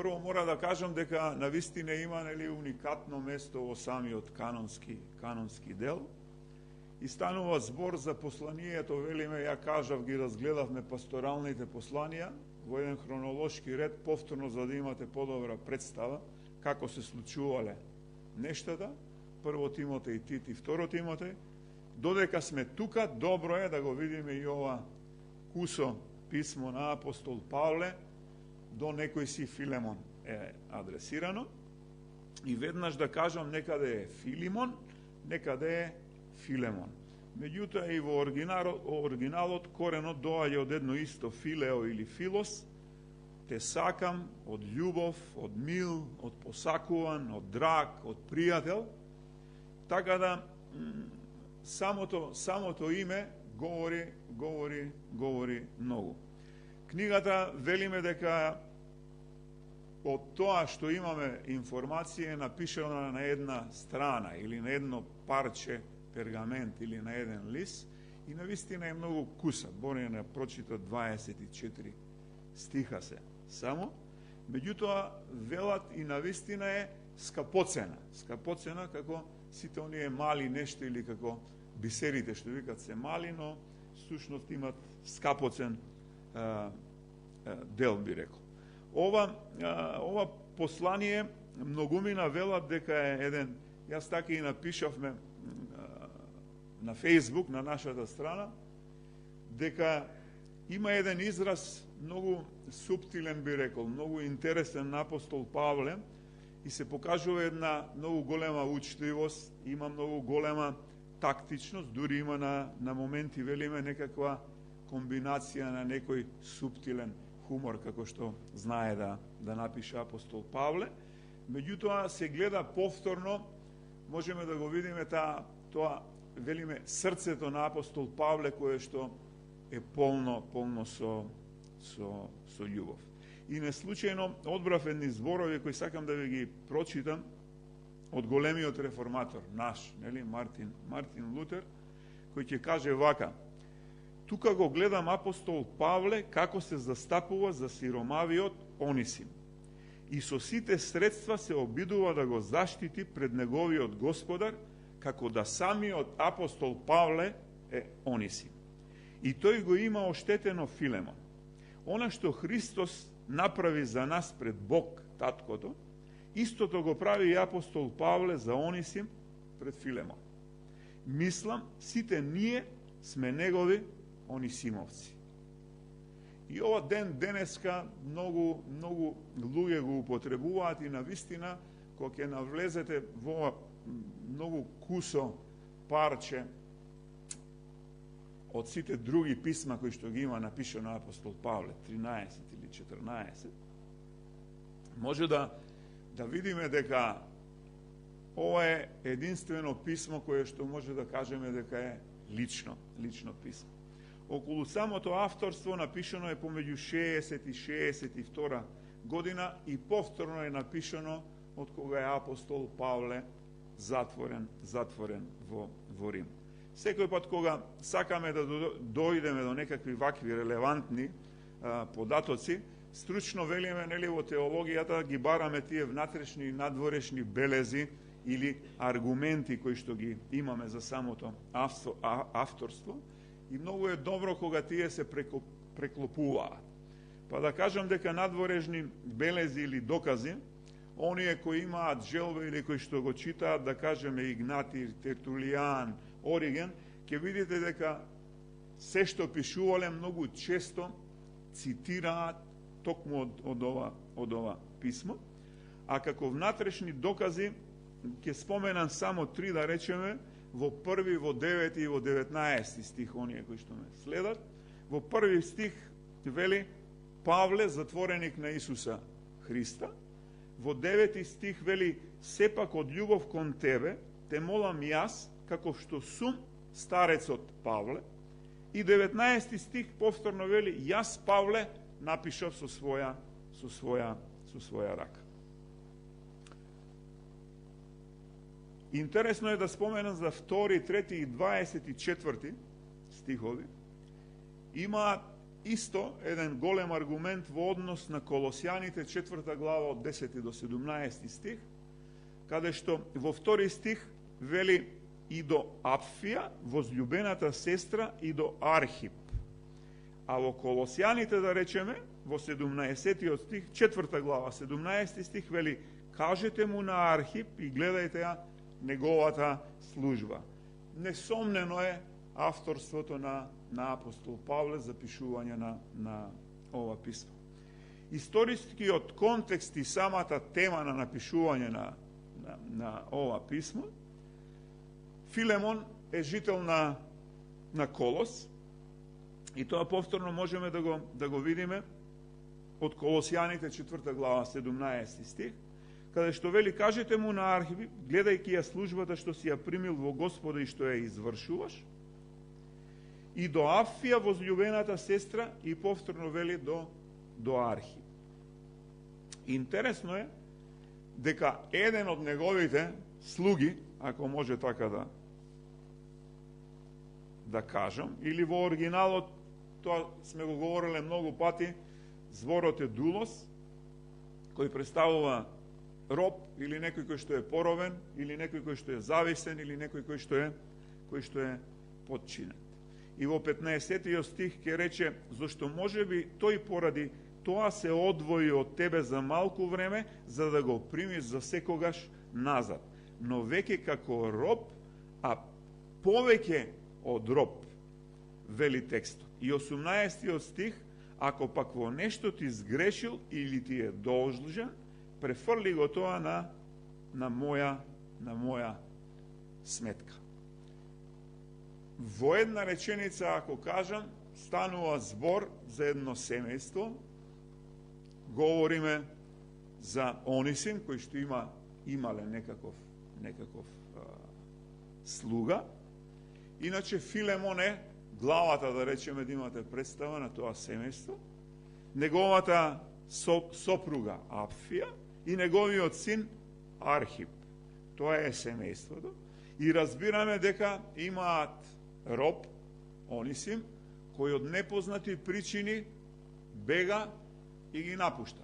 Прво мора да кажам дека навистина има уникатно место во самиот канонски дел. И станува збор за посланието, велиме, ја кажав, ги разгледавме пасторалните посланија во еден хронолошки ред, повторно за да имате подобра представа како се случувале нештата, прво Тимотеј, Тит и второ Тимотеј. Додека сме тука, добро е да го видиме и ова кусо писмо на апостол Павле, до некој си Филемон е адресирано. И веднаш да кажам, некаде е Филимон, некаде е Филемон. Меѓутоа и во оригиналот коренот доаѓа од едно исто филео или филос, те сакам, од љубов, од мил, од посакуван, од драг, од пријател. Така да самото име говори многу. Книгата велиме дека од тоа што имаме информација е напишана на една страна или на едно парче пергамент или на еден лист и навистина е многу куса. Бори на прочита 24 стиха се само. Меѓутоа велат и навистина е скапоцена. Скапоцена како сите оние мали нешта или како бисерите што викат се мали, но сушност имат скапоцен дел, би рекол. Ова послание многумина велат дека е еден, јас така и напишавме на Facebook, на нашата страна, дека има еден израз многу суптилен, би рекол, многу интересен на апостол Павле и се покажува една многу голема учтивост, има многу голема тактичност, дури има на моменти, велиме, некаква комбинација на некој суптилен хумор, како што знае да напише апостол Павле. Меѓутоа се гледа повторно, можеме да го видиме тоа, велиме, срцето на апостол Павле, кое што е полно со љубов. И неслучајно одбрав едни зборови кои сакам да ви ги прочитам од големиот реформатор наш, нели, Мартин Лутер, кој ќе каже вака: тука го гледам апостол Павле како се застапува за сиромавиот Онисим и со сите средства се обидува да го заштити пред неговиот господар, како да самиот апостол Павле е Онисим. И тој го има оштетено Филемон. Она што Христос направи за нас пред Бог, Таткото, истото го прави и апостол Павле за Онисим пред Филемон. Мислам, сите ние сме негови Онисимовци. И ова денеска многу луѓе го употребуваат и навистина, кога ќе навлезете во многу кусо парче од сите други писма кои што ги има напишано апостол Павле, 13 или 14, може да видиме дека ова е единствено писмо кое што може да кажеме дека е лично писмо. Околу самото авторство напишано е помеѓу 60 и 62 година и повторно е напишано од кога е апостол Павле затворен во Рим. Секој пат кога сакаме да дојдеме до некакви вакви релевантни податоци, стручно велиме, нели, во теологијата ги бараме тие внатрешни и надворешни белези или аргументи кои што ги имаме за самото авторство, и многу е добро кога тие се преклопуваат. Па да кажам дека надворешни белези или докази, оние кои имаат желба или кои што го читаат, да кажеме Игнатий, Тертулијан, Ориген, ќе видите дека се што пишувале многу често цитираат токму од ова писмо, а како внатрешни докази ќе споменам само 3, да речеме, во 1, во 9 и во 19 стих, оние кои што ме следат. Во 1 стих вели Павле, затвореник на Исуса Христа. Во 9 стих вели: сепак од љубов кон тебе те молам јас, како што сум старецот Павле. И 19 стих повторно вели: јас Павле напишав со своја рака. Интересно е да споменам за 2, 3 и 24 стихови. Има исто еден голем аргумент во однос на Колосјаните 4 глава од 10 до 17 стих, каде што во втори стих вели и до Апфија, возлюбената сестра, и до Архип. А во Колосјаните, да речеме, во 17 стих, 4 глава, 17 стих вели: кажете му на Архип и гледајте ја неговата служба. Несомнено е авторството на апостол Павле за пишување на ова писмо. Историскиот контекст и самата тема на напишување на ова писмо, Филемон е жител на Колос, и тоа повторно можеме да го видиме од Колосјаните 4 глава 17 стих, каде што вели: кажете му на Архип, гледајќи ја службата што си ја примил во Господа и што ја извршуваш, и до Апфија, возлюбената сестра, и повторно вели до Архип. Интересно е дека еден од неговите слуги, ако може така да кажам, или во оригиналот, тоа сме го говориле многу пати, зборот е дулос, кој представува роб или некој кој што е поробен, или некој кој што е зависен, или некој кој што е подчинет. И во 15 стих ќе рече: зашто можеби тој поради тоа се одвои од тебе за малку време, за да го примиш за секогаш назад. Но веќе како роб, а повеќе од роб, вели текстот. И 18 стих: ако пак во нешто ти сгрешил или ти е должен, префрли го тоа на моја сметка. Во една реченица, ако кажам, станува збор за едно семејство. Говориме за Онисим, кој што имале некаков слуга. Иначе Филемон е главата, да речеме, да имате представа на тоа семејство. Неговата сопруга Апфија и неговиот син Архип. Тоа е семејството. И разбираме дека имаат роб, Онисим, кој од непознати причини бега и ги напушта.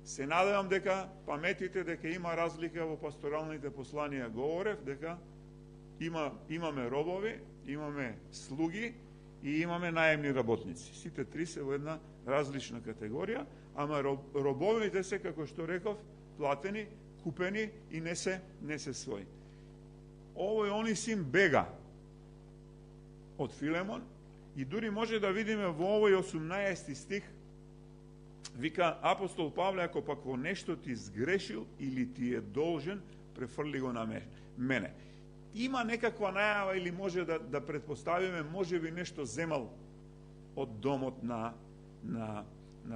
Се надевам дека паметите дека има разлика во пасторалните посланија. Говорев дека имаме робови, имаме слуги и имаме наемни работници. Сите три се во една различна категорија, ама робовите се, како што реков, платени, купени и не се своји. Овој Онисим бега од Филемон и дури може да видиме во овој 18 стих, вика апостол Павле: ако пак во нешто ти сгрешил или ти е должен, префрли го на мене. Има некаква најава, или може да предпоставиме, може би нешто земал од домот на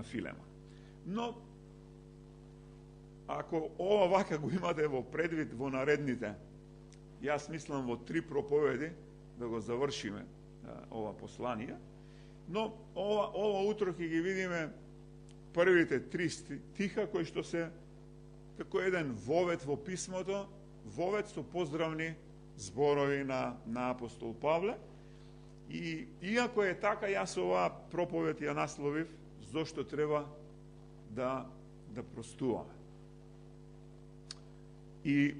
Филемон. Но ако ова вака го имате во предвид во наредните, јас мислам во 3 проповеди да го завршиме ова послание, но ова утро ќе ги видиме првите 3 стиха кои што се како еден вовет во писмото, вовет со поздравни зборови на апостол Павле. И иако е така, јас оваа проповед ја насловив зошто треба да простуваме. И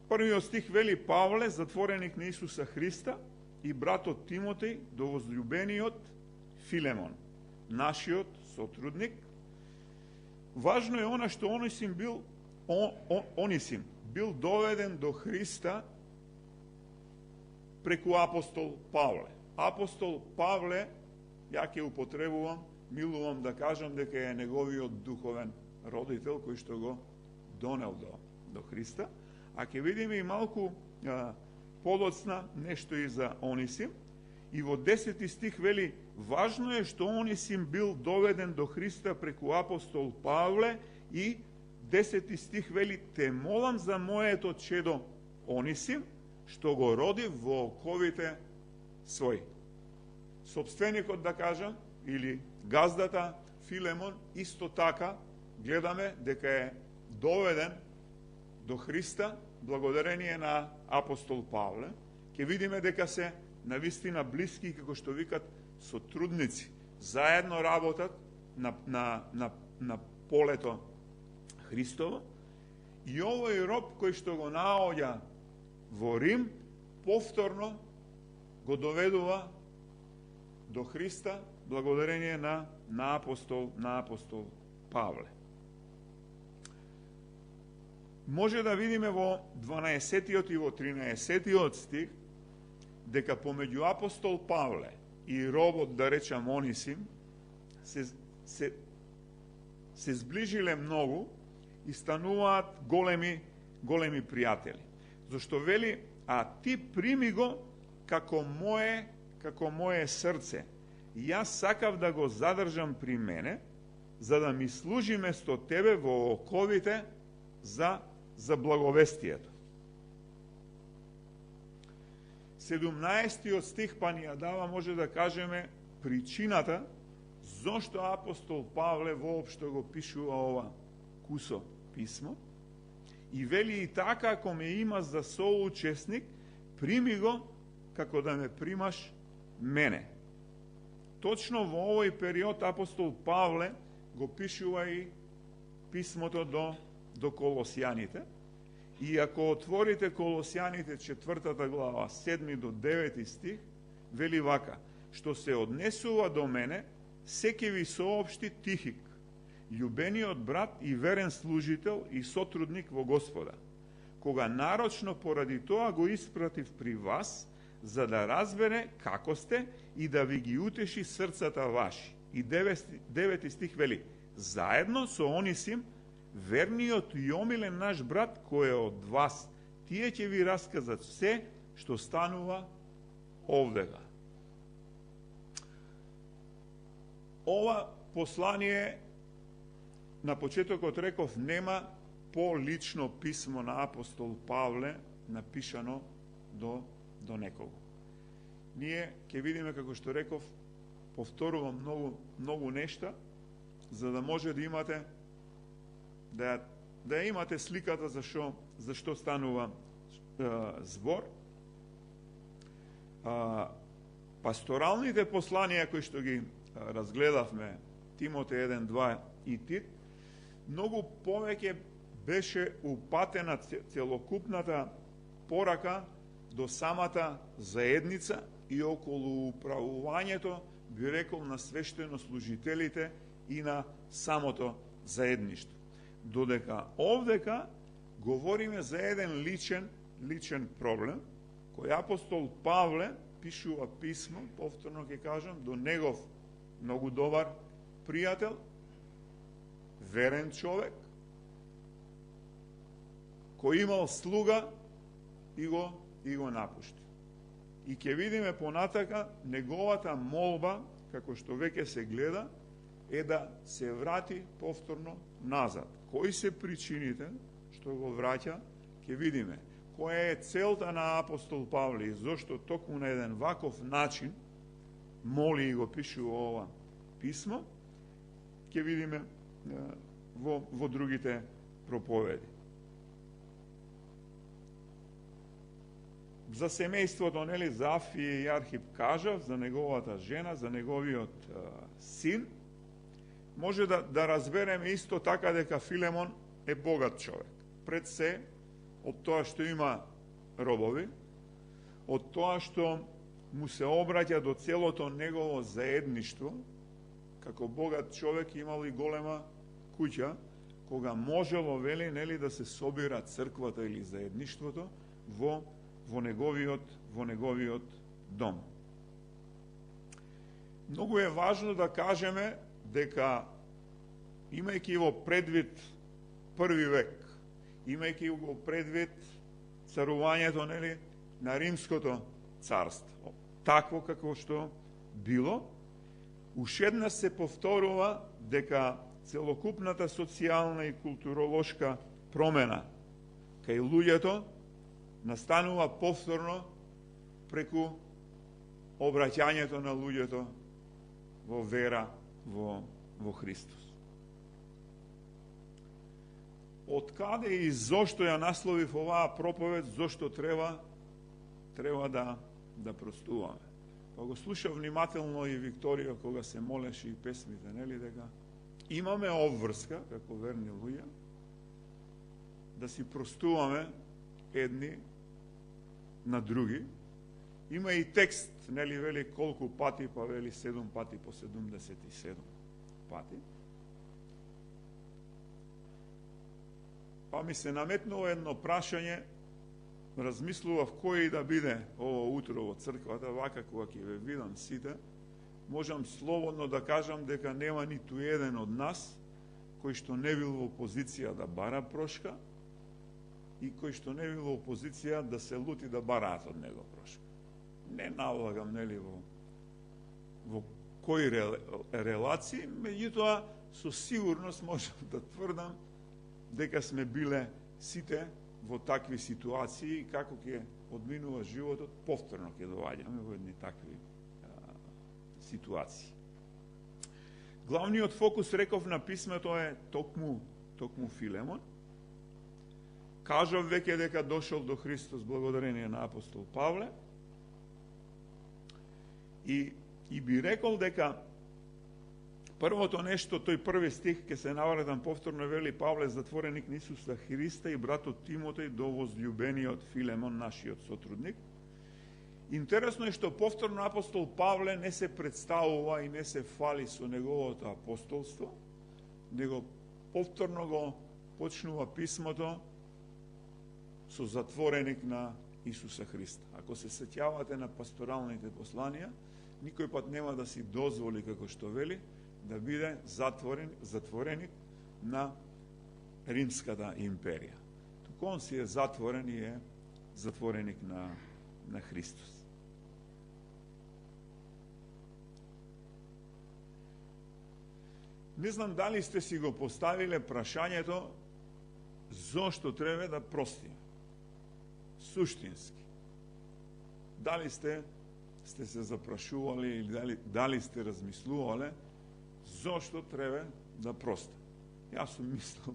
првиот стих вели: Павле, затвореник на Исуса Христа, и братот Тимотеј до возлюбениот Филемон, нашиот сотрудник. Важно е она што Онисим бил доведен до Христа преку апостол Павле. Апостол Павле, ја ќе употребувам, милувам да кажам дека е неговиот духовен родител кој што го донел до Христа. А ќе видиме и малку подоцна нешто и за Онисим. И во 10 стих вели: важно е што Онисим бил доведен до Христа преку апостол Павле. И 10 стих вели: те молам за моето чедо Онисим, што го роди во оковите своји. Собственикот, да кажам, или газдата Филемон, исто така гледаме дека е доведен до Христа благодарение на апостол Павле. Ќе видиме дека се навистина блиски, како што викат, сотрудници. заедно работат на полето Христово, и овој роб кој што го наоѓа во Рим, повторно го доведува до Христа благодарение на апостол Павле. Може да видиме во 12-тиот и во 13-тиот стих дека помеѓу апостол Павле и робот, да речам, Онисим, се сближиле многу и стануваат големи пријатели. Зашто вели, а ти прими го како мое срце. И јас сакав да го задржам при мене, за да ми служи место тебе во оковите за благовестието. 17-тиот стих па ни ја дава, може да кажеме, причината зошто апостол Павле воопшто го пишува ова кусо писмо, и вели и така, ако ме има за соучесник, прими го како да ме примаш мене. Точно во овој период апостол Павле го пишува и писмото до Колосјаните. И ако отворите Колосјаните 4 глава, 7 до 9 стих, вели вака: што се однесува до мене, секи ви соопшти Тихик, љубениот брат и верен служител и сотрудник во Господа, кога нарочно поради тоа го испратив при вас, за да разбере како сте и да ви ги утеши срцата ваши. И 9 стих вели: заедно со Онисим, верниот и омилен наш брат кој е од вас, тие ќе ви расказат се што станува овдега. Ова послание, на почетокот реков, нема полично писмо на апостол Павле напишано до некого. Ние ќе видиме, како што реков, повторувам многу нешта, за да може да имате да имате сликата за што станува збор. Пасторалните посланија кои што ги разгледавме, Тимоте 1, 2 и Тит, многу повеќе беше упатена целокупната порака до самата заедница и околу управувањето, би рекол, на свештенослужителите и на самото заедништво. Додека овдека говориме за еден личен проблем, кој апостол Павле пишува писмо, повторно ќе кажам, до негов многу добар пријател, верен човек, кој имал слуга и го напушти. И ќе видиме понатака неговата молба, како што веќе се гледа, е да се врати повторно назад. Кои се причините што го враќа, ќе видиме. Која е целта на апостол Павле и зошто токму на еден ваков начин моли и го пишува ова писмо, ќе видиме во другите проповеди. За семејството, нели, за Афија и Архип кажав, за неговата жена, за неговиот син, може да разбереме исто така дека Филемон е богат човек. Пред се, од тоа што има робови, од тоа што му се обраќа до целото негово заедништво, како богат човек имал и голема куќа, кога можело, вели, нели, да се собира црквата или заедништвото во неговиот дом. Многу е важно да кажеме дека, имајќи во предвид први век, имајќи го предвид царувањето, нели, на Римското царство, такво како што било, ушеднаш се повторува дека целокупната социјална и културолошка промена кај луѓето настанува повторно преку обраќањето на луѓето во вера во Христос. Од каде и зошто ја насловив оваа проповед, зошто треба да простуваме? Па го слуша внимателно и Викторија кога се молеше и песмите, нели, дека имаме обврска, како верни луѓе, да си простуваме едни на други. Има и текст, нели, вели колку пати, па вели 7 пати по 77 пати. Па ми се наметнува едно прашање, размислував кој да биде ово утро во црквата, вака кога ќе ве видам сите, можам слободно да кажам дека нема ниту еден од нас кој што не бил во позиција да бара прошка и кој што не бил во позиција да се лути да бараат од него прошка. Не налагам, нели, во кои релации, меѓутоа со сигурност можам да тврдам дека сме биле сите во такви ситуации и како ќе одминува животот, повторно ќе доаѓаме во едни такви ситуации. Главниот фокус, реков, на писмето е токму Филемон. Кажав веќе дека дошол до Христос благодарение на апостол Павле и би рекол дека првото нешто, тој први стих, ке се навратам повторно, вели Павле, затвореник на Исуса Христа и братот Тимотеј до возљубениот Филемон, нашиот сотрудник. Интересно е што повторно апостол Павле не се представува и не се фали со неговото апостолство, него повторно го почнува писмото со затвореник на Исуса Христа. Ако се сеќавате на пасторалните посланија, никој пат нема да си дозволи, како што вели, да биде затвореник на Римската империја. Туку он си е затворен и е затвореник на Христос. Не знам дали сте си го поставиле прашањето зошто треба да простиме. Суштински. Дали сте се запрашували или дали сте размислувале зошто треба да простам. Јас сум мислил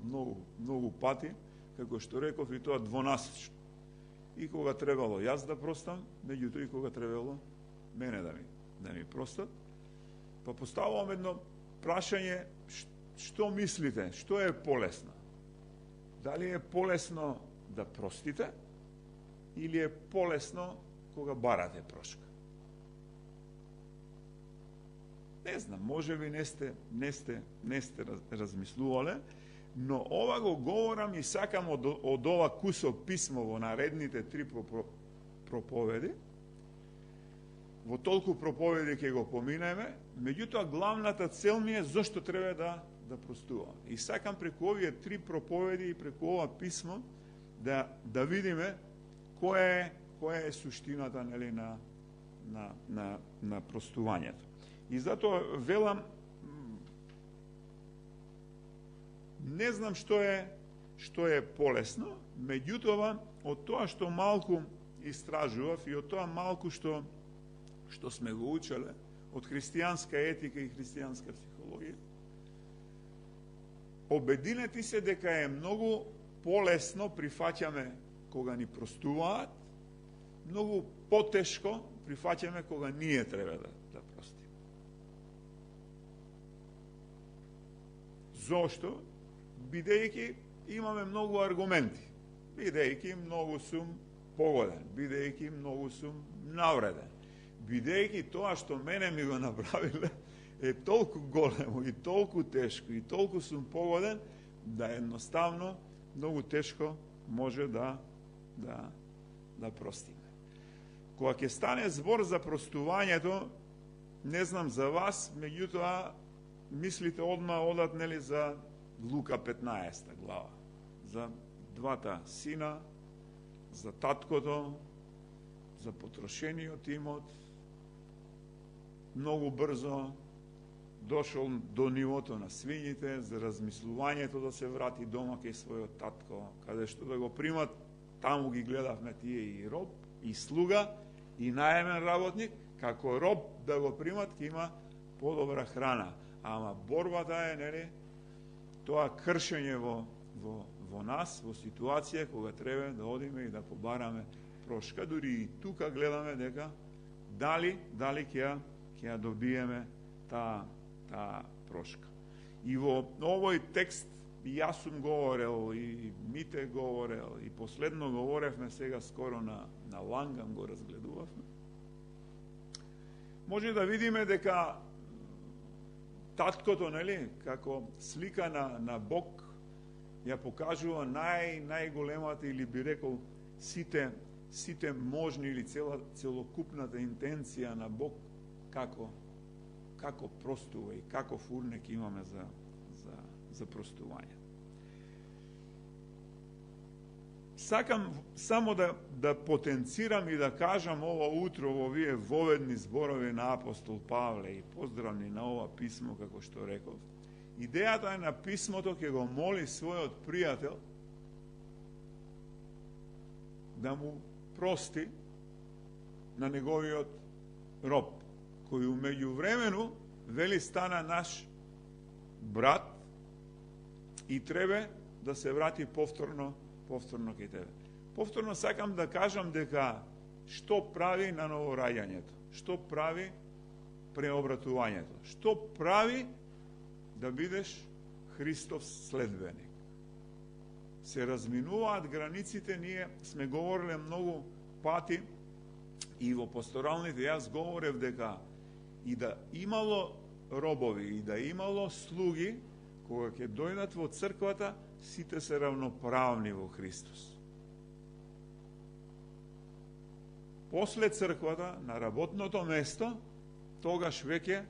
многу пати, како што реков, и тоа двонасечно. И кога требало јас да простам, меѓутоа и кога требало мене да ми простат. Па поставувам едно прашање, што мислите, што е полесно? Дали е полесно да простите или е полесно кога барате прошка? Не знам, можеби не сте размислувале, но ова го говорам и сакам од ова кусок писмо во наредните 3 проповеди. Во толку проповеди ќе го поминеме, меѓутоа главната цел ми е зошто треба да простувам. И сакам преку овие 3 проповеди и преку ова писмо да видиме која е суштината, нели, на простувањето. И затоа велам, не знам што е полесно, меѓутоа од тоа што малку истражував и од тоа малку што сме го учеле од христијанска етика и христијанска психологија, обединети се дека е многу полесно прифаќаме кога ни простуваат, многу потешко прифаќаме кога ние треба да простиме. Зошто? Бидејќи имаме многу аргументи, бидејќи многу сум погоден, бидејќи многу сум навреден, бидејќи тоа што мене ми го направиле е толку големо и толку тешко и толку сум погоден, да едноставно многу тешко може да простиме. Кога ќе стане збор за простувањето, не знам за вас, меѓутоа мислите одма одат, нели, за Лука 15 глава, за двата сина, за таткото, за потрошениот имот, многу брзо дошол до нивото на свињите, за размислувањето да се врати дома кај својот татко, каде што да го примат, таму ги гледавме тие и роб, и слуга, и наемен работник, како роб да го примат, ќе има подобра храна. Ама борбата е, нели, тоа кршење во нас, во ситуација кога треба да одиме и да побараме прошка. Дури и тука гледаме дека дали ќе ја добиеме таа прошка. И во овој текст и јас сум говорел, и Мите говорел, и последно говоревме сега скоро на Лангам го разгледувавме. Може да видиме дека таткото, нели, како слика на Бог, ја покажува најголемата, или би рекол сите можни, или целокупната интенција на Бог како простува и каков урнек имаме за простување. Сакам само да потенцирам и да кажам ова утро во овие воведни зборови на апостол Павле и поздравни на ова писмо, како што реков. Идејата е на писмото ќе го моли својот пријател да му прости на неговиот роб, кој умеѓувремену вели стана наш брат и требе да се врати повторно кај тебе. Повторно сакам да кажам дека што прави на новораѓањето, што прави преобратувањето, што прави да бидеш Христов следбеник. Се разминуваат границите, ние сме говориле многу пати и во пасторалните, јас говорев дека и да имало робови, и да имало слуги, кога ќе дојдат во црквата, сите се равноправни во Христос. После црквата, на работното место, тогаш веќе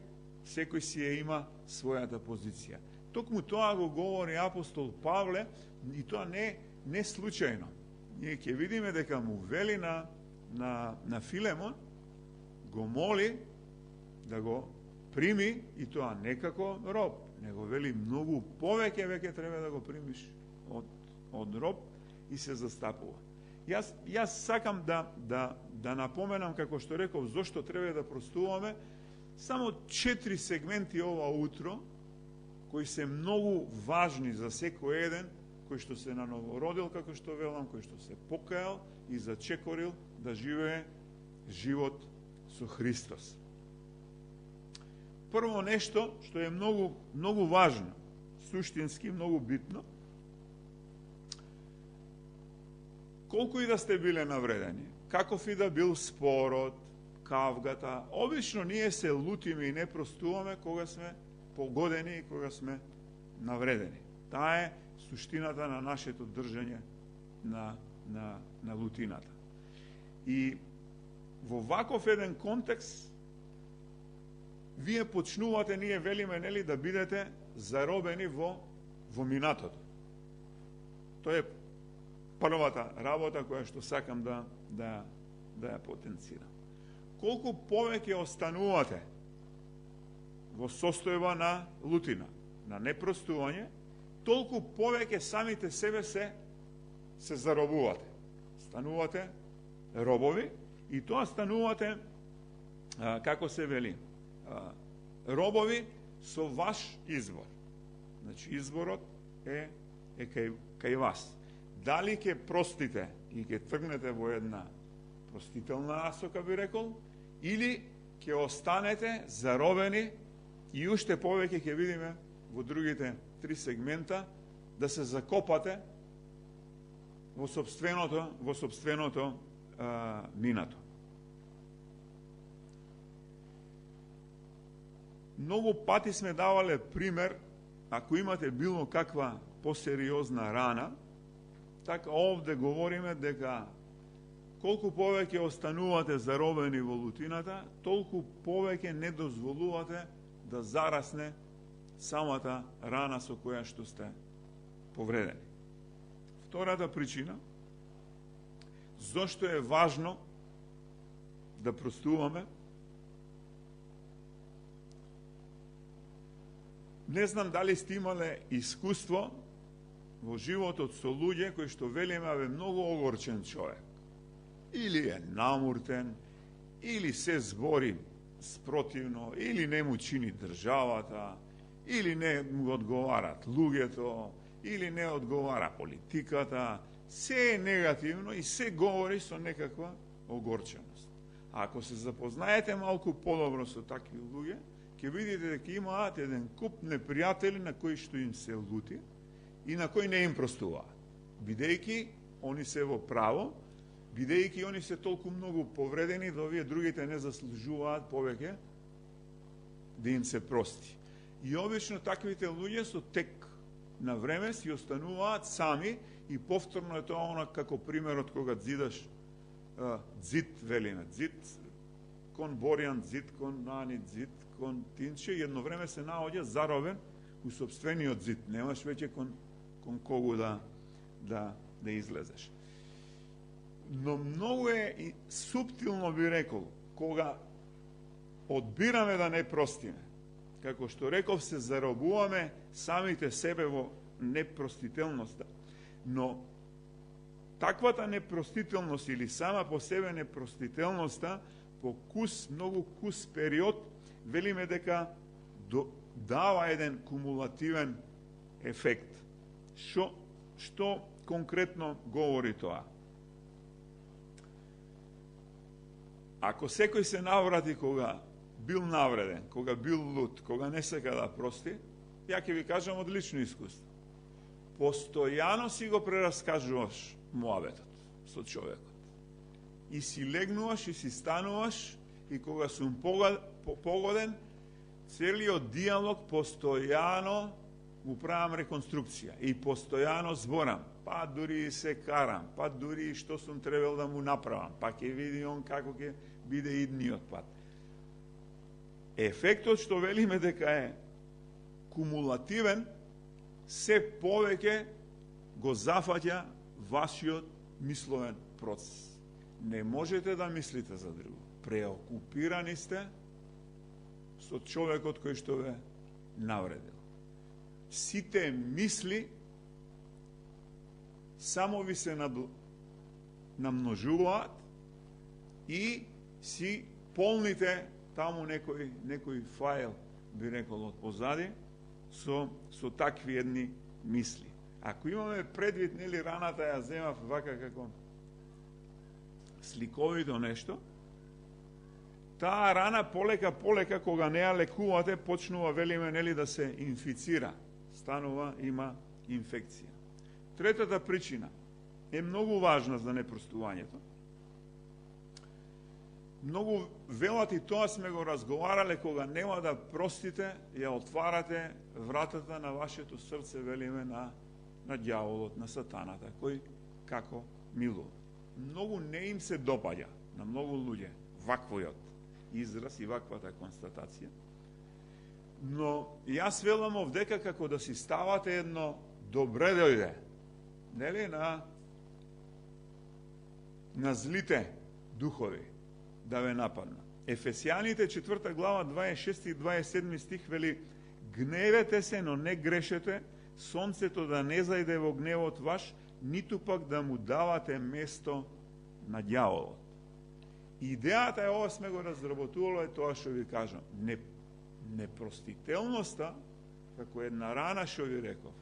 секој си ја има својата позиција. Токму тоа го говори апостол Павле, и тоа не случајно. Ние ќе видиме дека му вели на Филемон, го моли да го прими, и тоа не како роб, него вели многу повеќе веќе треба да го примиш од роб, и се застапува. Јас сакам да напоменам, како што реков, зошто треба да простуваме, само 4 сегменти ова утро, кои се многу важни за секој еден, кој што се нановородил, како што велам, кој што се покајал и зачекорил да живее живот со Христос. Прво нешто што е многу важно, суштински многу битно, колку и да сте биле навредени, каков и да бил спорот, кавгата, обично ние се лутиме и не простуваме кога сме погодени и кога сме навредени. Таа е суштината на нашето држање на лутината. И во ваков еден контекст вие почнувате, ние велиме, нели, да бидете заробени во минатото. Тоа е првата работа која што сакам да ја потенцирам. Колку повеќе останувате во состојба на лутина, на непростување, толку повеќе самите себе се заробувате. Станувате робови, и тоа станувате, како се вели, робови со ваш избор. Значи, изборот е кај вас. Дали ќе простите и ќе тргнете во една простителна насока, би рекол, или ќе останете заробени, и уште повеќе ќе видиме во другите 3 сегмента, да се закопате во сопственото минато. Многу пати сме давале пример, ако имате било каква посериозна рана, така овде говориме дека колку повеќе останувате заробени во лутината, толку повеќе не дозволувате да зарасне самата рана со која што сте повредени. Втората причина, зошто е важно да простуваме, не знам дали сте имале искуство во животот со луѓе кои што велиме, абе, многу огорчен човек. Или е намуртен, или се збори спротивно, или не му чини државата, или не му одговарат луѓето, или не одговара политиката, се е негативно и се говори со некаква огорченост. А ако се запознаете малку подобро со такви луѓе, ќе видите дека имаат еден куп непријатели на кои што им се лути и на кои не им простуваат. Бидејќи они се во право, бидејќи они се толку многу повредени да овие другите не заслужуваат повеќе да им се прости. И обично таквите луѓе со тек на време си остануваат сами и повторно е тоа она како примерот кога зидаш зид, велиме, зид кон Борјан, зид кон Нани, зид кон Тинче, и едно време се наоѓа заробен у собствениот зид. Немаш веќе кон кого да излезеш. Но многу е суптилно, би рекол, кога одбираме да не простиме. Како што реков, се заробуваме самите себе во непростителноста. Но таквата непростителност или сама по себе непростителноста по многу кус период, велиме дека дава еден кумулативен ефект. Што конкретно говори тоа? Ако секој се наврати кога бил навреден, кога бил лут, кога не сака да прости, ја ќе ви кажам од лично искуство. Постојано си го прераскажуваш муабетот со човекот. И си легнуваш и си стануваш, и кога сум погоден, целиот диалог постојано му правам реконструкција и постојано зборам, па дури се карам, па дури што сум требал да му направам, па ќе види он како ќе биде идниот пат. Ефектот што велиме дека е кумулативен, се повеќе го зафаќа вашиот мисловен процес. Не можете да мислите за друго. Преокупирани сте со човекот кој што ве навредил. Сите мисли само ви се намножуваат и си полните таму некој файл, би рекол, од позади, со такви едни мисли. Ако имаме предвид, нели, раната ја земав вака како сликовито нешто, таа рана полека, кога не ја лекувате, почнува, велиме, нели, да се инфицира. Станува, има инфекција. Третата причина е многу важна за непростувањето. Многу велат, и тоа сме го разговарале, кога нема да простите, ја отварате вратата на вашето срце, велиме, на ѓаволот, на сатаната, кој како милува. Многу не им се допаѓа на многу луѓе ваквојот израз и ваквата констатација. Но јас велам овдека како да си ставате едно добре дојде, нели, на злите духови да ве нападнат. Ефесијаните 4 глава 26 и 27 стих вели: гневете се, но не грешете, сонцето да не зајде во гневот ваш, ниту пак да му давате место на ѓаволот. Идејата е, ова сме го разработували, е тоа што ви кажам. Непростителноста, како една рана, што ви реков,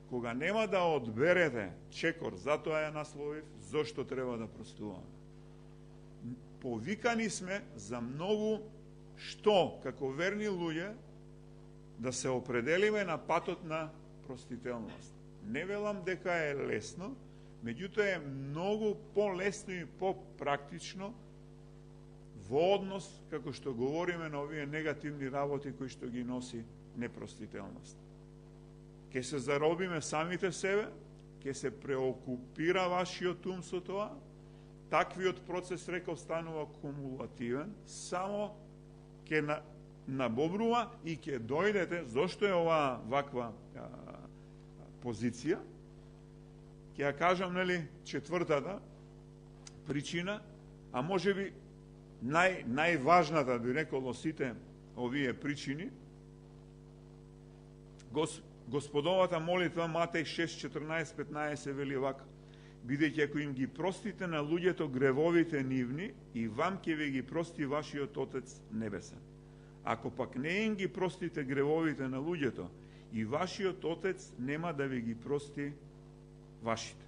кога нема да одберете чекор, затоа ја насловив, зошто треба да простуваме. Повикани сме за многу што, како верни луѓе, да се определиме на патот на простителност. Не велам дека е лесно, меѓутоа е многу полесно и попрактично во однос, како што говориме на овие негативни работи кои што ги носи непростителност. Ке се заробиме самите себе, ке се преокупира вашиот ум со тоа, таквиот процес, реков, станува кумулативен, само ке набобрува и ке дојдете, зошто е оваа ваква позиција, ќе ја кажам, нели, четвртата причина, а може би најважната, би рекол, од сите овие причини. Господовата молитва Матеј 6:14-15 вели вака: бидејќи ако им ги простите на луѓето гревовите нивни, и вам ќе ви ги прости вашиот Отец небесен. Ако пак не им ги простите гревовите на луѓето, и вашиот Отец нема да ви ги прости вашите.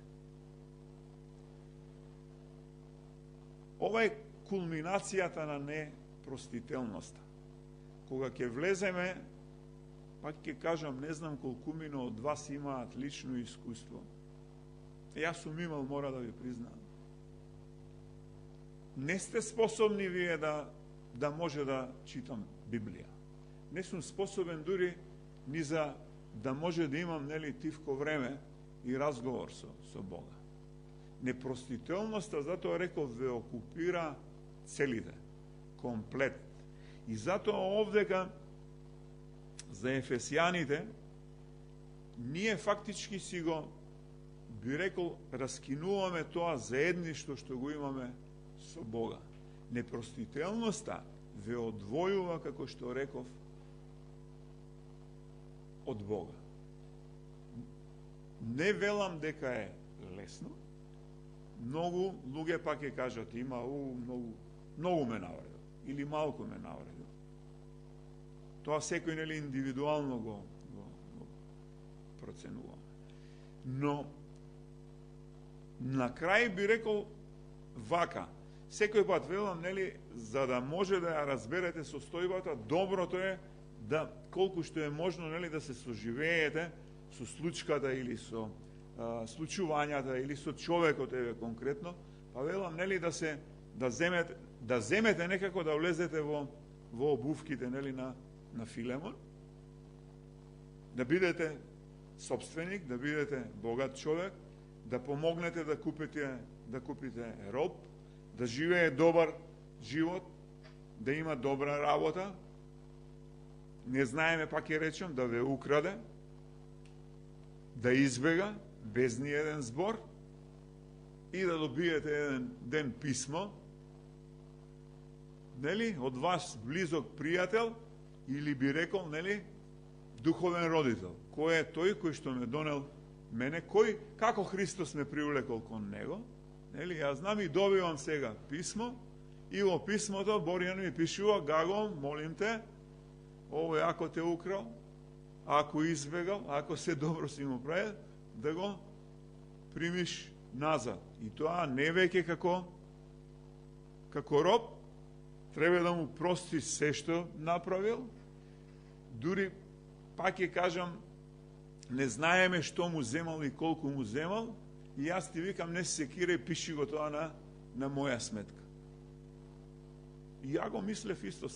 Ова е кулминацијата на непростителноста. Кога ќе влеземе, пак ќе кажам, не знам колкумино од вас имаат лично искуство. Јас сум имал, мора да ви признам. Не сте способни вие да може да читам Библија. Не сум способен дури ни за да може да имам тивко време и разговор со Бога. Непростителноста, затоа реков, ве окупира целите, комплет. И затоа овдека за ефесијаните ние фактички си го, би рекол, раскинуваме тоа заедништво што го имаме со Бога. Непростителноста ве одвојува, како што реков, од Бога. Не велам дека е лесно. Многу луѓе пак ќе кажат, има многу ме навредил или малку ме навредил. Тоа секој индивидуално го проценува. Но на крај би рекол вака, секој пат велам, за да може да ја разберете состојбата, доброто е да колку што е можно да се соживеете со случката или со случувањата или со човекот конкретно, па велам да земете некако да влезете во обувките на Филемон, да бидете собственик, да бидете богат човек, да помогнете да купите роб, да живее добар живот, да има добра работа, не знаеме, пак ќе речем, да ве украде, да избега без ни еден збор и да добиете еден ден писмо, од вас близок пријател или би рекол, духовен родител. Кој е тој кој што ме донел мене, како Христос ме привлекол кон него, јас знам и добивам сега писмо и во писмото Борјан ми пишува: Гаго, молим те, овој ако те украл, ако избегал, ако се добро си му правил, да го примиш назад. И тоа не веќе како роб, треба да му прости се што направил. Дури, пак ќе кажам, не знаеме што му земал и колку му земал, и јас ти викам, не се секирај, пиши го тоа на моја сметка. И ја го мислев исто.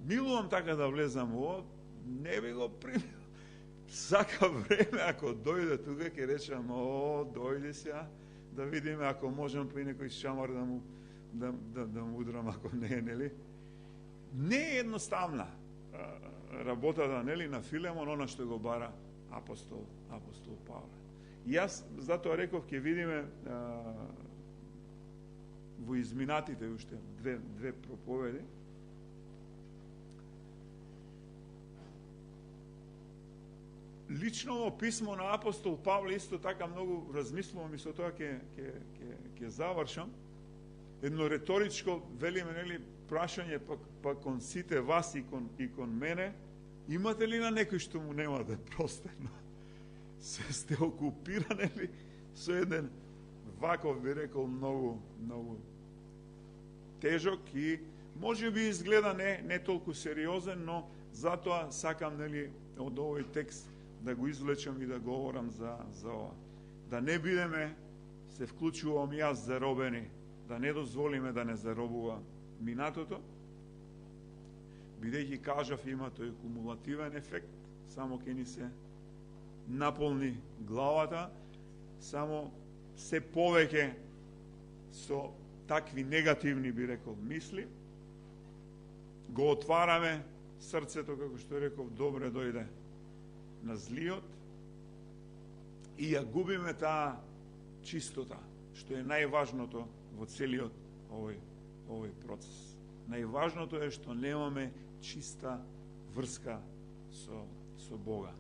Милувам така да влезам ово, не би го примил. Сака време, ако дојде тука, ќе речам, дојде сега, да видиме, ако можем по некој шамар да му удрам, ако не е, нели? Не е едноставна работата, на Филемон, она што го бара апостол Павле. И јас затоа реков, ќе видиме во изминатите уште две проповеди, лично во писмо на апостол Павле исто така многу размислувам и со тоа ќе завршам. Едно реторичко, велиме, прашање па кон сите вас и кон мене, имате ли на некој што му нема да простено? Сте окупирани ли со еден ваков, би рекол, многу тежок и може би изгледа не толку сериозен, но затоа сакам, од овој текст да го извлечам и да говорам за ова. Да не бидеме, се вклучувам јас, заробени, да не дозволиме да не заробува минатото, бидејќи кажав, има тој кумулативен ефект, само ќе ни се наполни главата, само се повеќе со такви негативни, би рекол, мисли, го отвараме срцето, како што реков, добре дојде на злиот и ја губиме таа чистота, што е најважното во целиот овој процес. Најважното е што немаме чиста врска со Бога.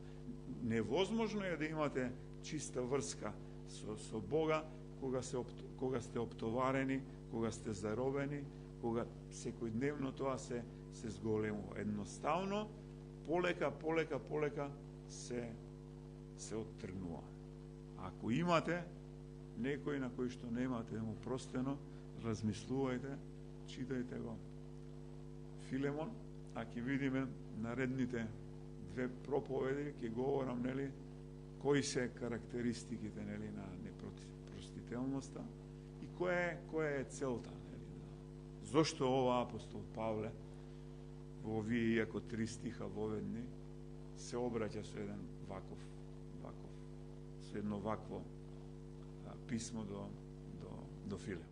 Невозможно е да имате чиста врска со Бога кога сте оптоварени, кога сте заробени, кога секојдневно тоа се зголемува. Едноставно, полека се оттргнува. Ако имате некој на кој што немате му простено, размислувајте читајте го Филемон, а ќе видиме наредните две проповеди, ќе говорам, нели, кои се карактеристиките, нели, на непростителноста и која е целта, нели, зошто ова апостол Павле во овие, иако 3 стиха воведни, се обраќа со еден со едно вакво писмо до Филе.